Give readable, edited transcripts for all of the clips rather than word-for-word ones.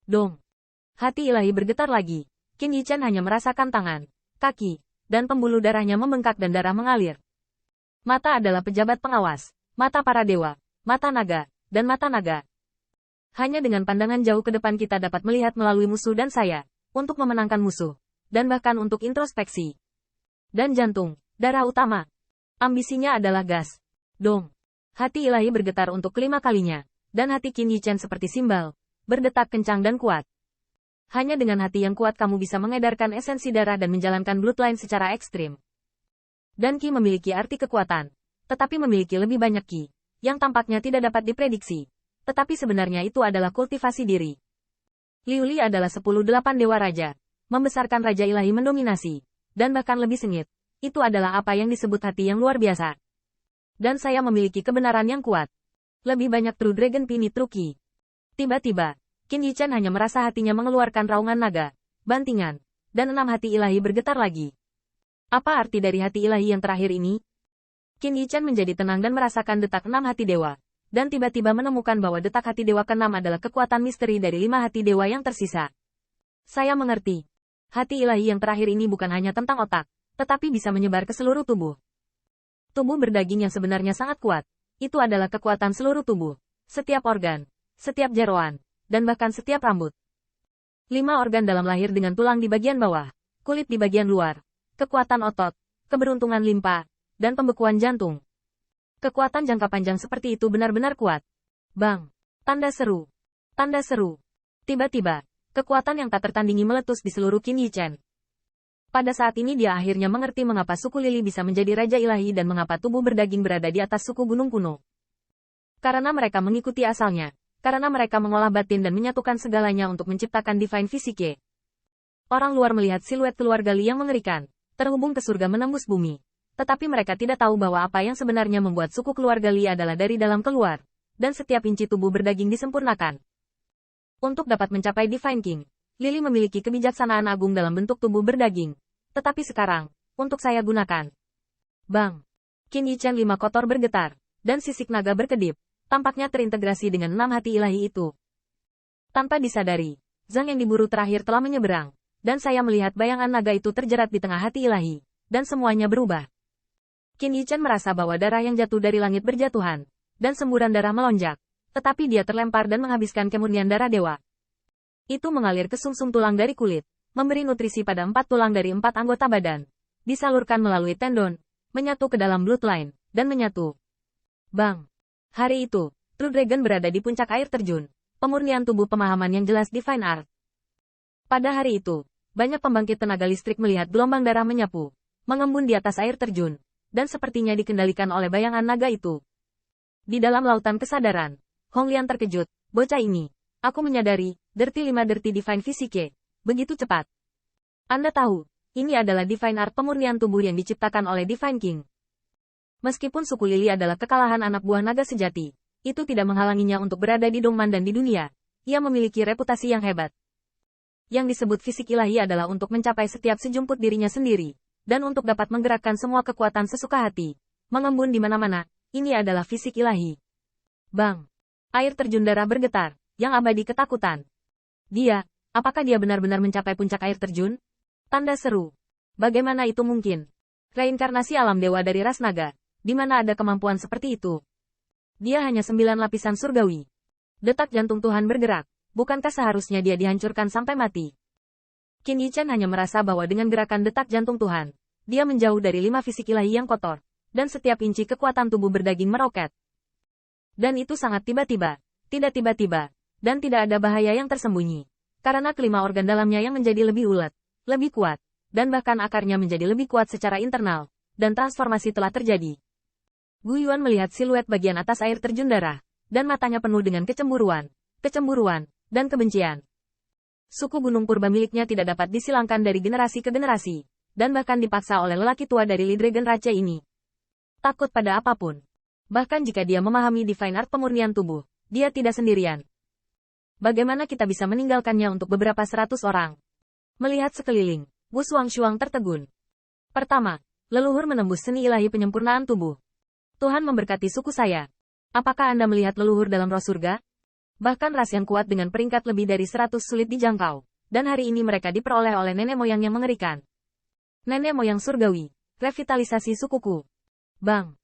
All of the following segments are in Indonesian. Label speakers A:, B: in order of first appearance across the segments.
A: Dong. Hati ilahi bergetar lagi. Qin Yichen hanya merasakan tangan, kaki, dan pembuluh darahnya membengkak dan darah mengalir. Mata adalah pejabat pengawas, mata para dewa, mata naga, dan mata naga. Hanya dengan pandangan jauh ke depan kita dapat melihat melalui musuh dan saya, untuk memenangkan musuh, dan bahkan untuk introspeksi. Dan jantung, darah utama. Ambisinya adalah gas. Dong. Hati ilahi bergetar untuk kelima kalinya, dan hati Qin Yichen seperti simbal, berdetak kencang dan kuat. Hanya dengan hati yang kuat kamu bisa mengedarkan esensi darah dan menjalankan bloodline secara ekstrim. Dan Qi memiliki arti kekuatan, tetapi memiliki lebih banyak Qi, yang tampaknya tidak dapat diprediksi. Tetapi sebenarnya itu adalah kultivasi diri. Liu Li adalah 10-8 dewa raja, membesarkan raja ilahi mendominasi, dan bahkan lebih sengit. Itu adalah apa yang disebut hati yang luar biasa. Dan saya memiliki kebenaran yang kuat. Lebih banyak True Dragon Pinit True Qi. Tiba-tiba, Qin Yichen hanya merasa hatinya mengeluarkan raungan naga, bantingan, dan 6 hati ilahi bergetar lagi. Apa arti dari hati ilahi yang terakhir ini? Qin Yichen menjadi tenang dan merasakan detak 6 hati dewa, dan tiba-tiba menemukan bahwa detak hati dewa ke-6 adalah kekuatan misteri dari 5 hati dewa yang tersisa. Saya mengerti. Hati ilahi yang terakhir ini bukan hanya tentang otak, tetapi bisa menyebar ke seluruh tubuh. Tubuh berdaging yang sebenarnya sangat kuat. Itu adalah kekuatan seluruh tubuh, setiap organ, setiap jeroan, dan bahkan setiap rambut. 5 organ dalam lahir dengan tulang di bagian bawah, kulit di bagian luar, kekuatan otot, keberuntungan limpa, dan pembekuan jantung. Kekuatan jangka panjang seperti itu benar-benar kuat. Bang! Tanda seru. Tanda seru. Tiba-tiba, kekuatan yang tak tertandingi meletus di seluruh Qin Yichen. Pada saat ini dia akhirnya mengerti mengapa suku Lili bisa menjadi raja ilahi dan mengapa tubuh berdaging berada di atas suku gunung kuno. Karena mereka mengikuti asalnya. Karena mereka mengolah batin dan menyatukan segalanya untuk menciptakan Divine Physique. Orang luar melihat siluet keluarga Li yang mengerikan, terhubung ke surga menembus bumi. Tetapi mereka tidak tahu bahwa apa yang sebenarnya membuat suku keluarga Li adalah dari dalam keluar, dan setiap inci tubuh berdaging disempurnakan. Untuk dapat mencapai Divine King, Lili memiliki kebijaksanaan agung dalam bentuk tubuh berdaging. Tetapi sekarang, untuk saya gunakan. Bang! Qin Yichen 5 kotor bergetar, dan sisik naga berkedip. Tampaknya terintegrasi dengan 6 hati ilahi itu. Tanpa disadari, Zhang yang diburu terakhir telah menyeberang, dan saya melihat bayangan naga itu terjerat di tengah hati ilahi, dan semuanya berubah. Qin Yichen merasa bahwa darah yang jatuh dari langit berjatuhan, dan semburan darah melonjak, tetapi dia terlempar dan menghabiskan kemurnian darah dewa. Itu mengalir ke sumsum tulang dari kulit, memberi nutrisi pada 4 tulang dari 4 anggota badan, disalurkan melalui tendon, menyatu ke dalam bloodline, dan menyatu. Bang! Hari itu, True Dragon berada di puncak air terjun, pemurnian tubuh pemahaman yang jelas Divine Art. Pada hari itu, banyak pembangkit tenaga listrik melihat gelombang darah menyapu, mengembun di atas air terjun, dan sepertinya dikendalikan oleh bayangan naga itu. Di dalam lautan kesadaran, Hong Lian terkejut, bocah ini, aku menyadari, Dirty 5 Dirty Divine Physique, begitu cepat. Anda tahu, ini adalah Divine Art pemurnian tubuh yang diciptakan oleh Divine King. Meskipun suku Lili adalah kekalahan anak buah naga sejati, itu tidak menghalanginya untuk berada di Dongman dan di dunia. Ia memiliki reputasi yang hebat. Yang disebut fisik ilahi adalah untuk mencapai setiap sejumput dirinya sendiri, dan untuk dapat menggerakkan semua kekuatan sesuka hati, mengembun di mana-mana. Ini adalah fisik ilahi. Bang! Air terjun darah bergetar, yang abadi ketakutan. Apakah dia benar-benar mencapai puncak air terjun? Tanda seru. Bagaimana itu mungkin? Reinkarnasi alam dewa dari ras naga. Di mana ada kemampuan seperti itu? Dia hanya 9 lapisan surgawi. Detak jantung Tuhan bergerak. Bukankah seharusnya dia dihancurkan sampai mati? Qin Yichen hanya merasa bahwa dengan gerakan detak jantung Tuhan, dia menjauh dari 5 fisik ilahi yang kotor, dan setiap inci kekuatan tubuh berdaging meroket. Dan itu sangat tiba-tiba, tidak tiba-tiba, dan tidak ada bahaya yang tersembunyi. Karena kelima organ dalamnya yang menjadi lebih ulet, lebih kuat, dan bahkan akarnya menjadi lebih kuat secara internal, dan transformasi telah terjadi. Gu Yuan melihat siluet bagian atas air terjun darah, dan matanya penuh dengan kecemburuan, dan kebencian. Suku gunung purba miliknya tidak dapat disilangkan dari generasi ke generasi, dan bahkan dipaksa oleh lelaki tua dari Li Dragon Raja ini. Takut pada apapun. Bahkan jika dia memahami Divine Art pemurnian tubuh, dia tidak sendirian. Bagaimana kita bisa meninggalkannya untuk beberapa 100 orang? Melihat sekeliling, Wu Shuang tertegun. Pertama, leluhur menembus seni ilahi penyempurnaan tubuh. Tuhan memberkati suku saya. Apakah Anda melihat leluhur dalam roh surga? Bahkan ras yang kuat dengan peringkat lebih dari 100 sulit dijangkau. Dan hari ini mereka diperoleh oleh nenek moyang yang mengerikan. Nenek moyang surgawi. Revitalisasi sukuku. Bang.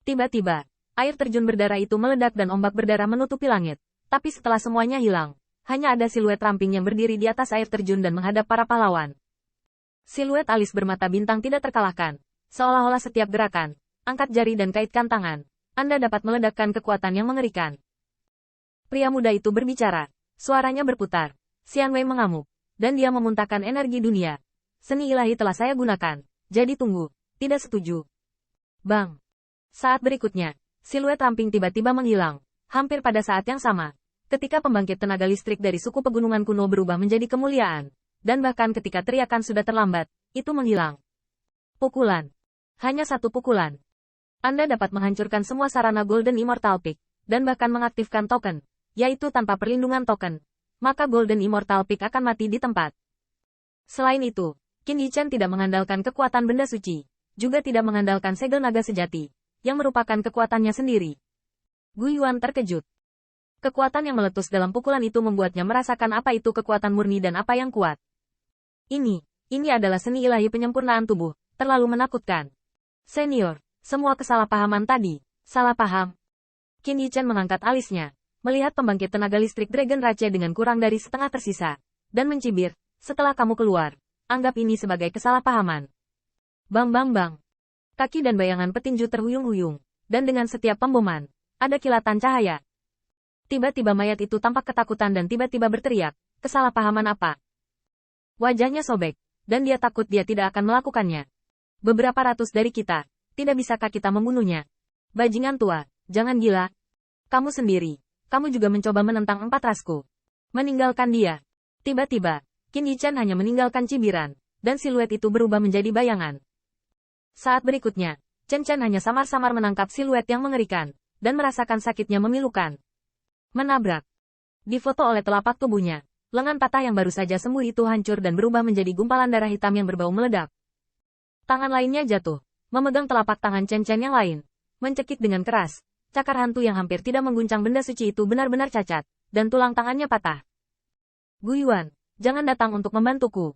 A: Tiba-tiba, air terjun berdarah itu meledak dan ombak berdarah menutupi langit. Tapi setelah semuanya hilang, hanya ada siluet ramping yang berdiri di atas air terjun dan menghadap para pahlawan. Siluet alis bermata bintang tidak terkalahkan. Seolah-olah setiap gerakan, angkat jari dan kaitkan tangan, Anda dapat meledakkan kekuatan yang mengerikan. Pria muda itu berbicara. Suaranya berputar. Xian Wei mengamuk. Dan dia memuntahkan energi dunia. Seni ilahi telah saya gunakan. Jadi tunggu. Tidak setuju. Bang. Saat berikutnya, siluet ramping tiba-tiba menghilang. Hampir pada saat yang sama. Ketika pembangkit tenaga listrik dari suku pegunungan kuno berubah menjadi kemuliaan. Dan bahkan ketika teriakan sudah terlambat, itu menghilang. Pukulan. Hanya satu pukulan. Anda dapat menghancurkan semua sarana Golden Immortal Peak. Dan bahkan mengaktifkan token. Yaitu tanpa perlindungan token, maka Golden Immortal Peak akan mati di tempat. Selain itu, Qin Yichen tidak mengandalkan kekuatan benda suci, juga tidak mengandalkan segel naga sejati, yang merupakan kekuatannya sendiri. Gu Yuan terkejut. Kekuatan yang meletus dalam pukulan itu membuatnya merasakan apa itu kekuatan murni dan apa yang kuat. Ini adalah seni ilahi penyempurnaan tubuh, terlalu menakutkan. Senior, semua kesalahpahaman tadi, salah paham. Qin Yichen mengangkat alisnya. Melihat pembangkit tenaga listrik Dragon Rache dengan kurang dari setengah tersisa, dan mencibir, setelah kamu keluar, anggap ini sebagai kesalahpahaman. Bang bang bang. Kaki dan bayangan petinju terhuyung-huyung, dan dengan setiap pemboman, ada kilatan cahaya. Tiba-tiba mayat itu tampak ketakutan dan tiba-tiba berteriak, kesalahpahaman apa? Wajahnya sobek, dan dia takut dia tidak akan melakukannya. Beberapa ratus dari kita, tidak bisakah kita membunuhnya? Bajingan tua, jangan gila. Kamu sendiri. Kamu juga mencoba menentang 4 rasku. Meninggalkan dia. Tiba-tiba, Qin Yichen hanya meninggalkan cibiran, dan siluet itu berubah menjadi bayangan. Saat berikutnya, Chen Chen hanya samar-samar menangkap siluet yang mengerikan, dan merasakan sakitnya memilukan. Menabrak. Difoto oleh telapak tubuhnya, lengan patah yang baru saja sembuh itu hancur dan berubah menjadi gumpalan darah hitam yang berbau meledak. Tangan lainnya jatuh, memegang telapak tangan Chen Chen yang lain, mencekik dengan keras. Cakar hantu yang hampir tidak mengguncang benda suci itu benar-benar cacat, dan tulang tangannya patah. Gu Yuan, jangan datang untuk membantuku.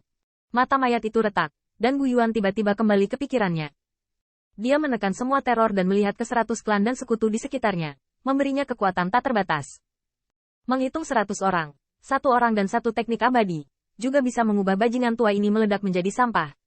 A: Mata mayat itu retak, dan Gu Yuan tiba-tiba kembali ke pikirannya. Dia menekan semua teror dan melihat ke 100 klan dan sekutu di sekitarnya, memberinya kekuatan tak terbatas. Menghitung 100 orang, 1 orang dan 1 teknik abadi, juga bisa mengubah bajingan tua ini meledak menjadi sampah.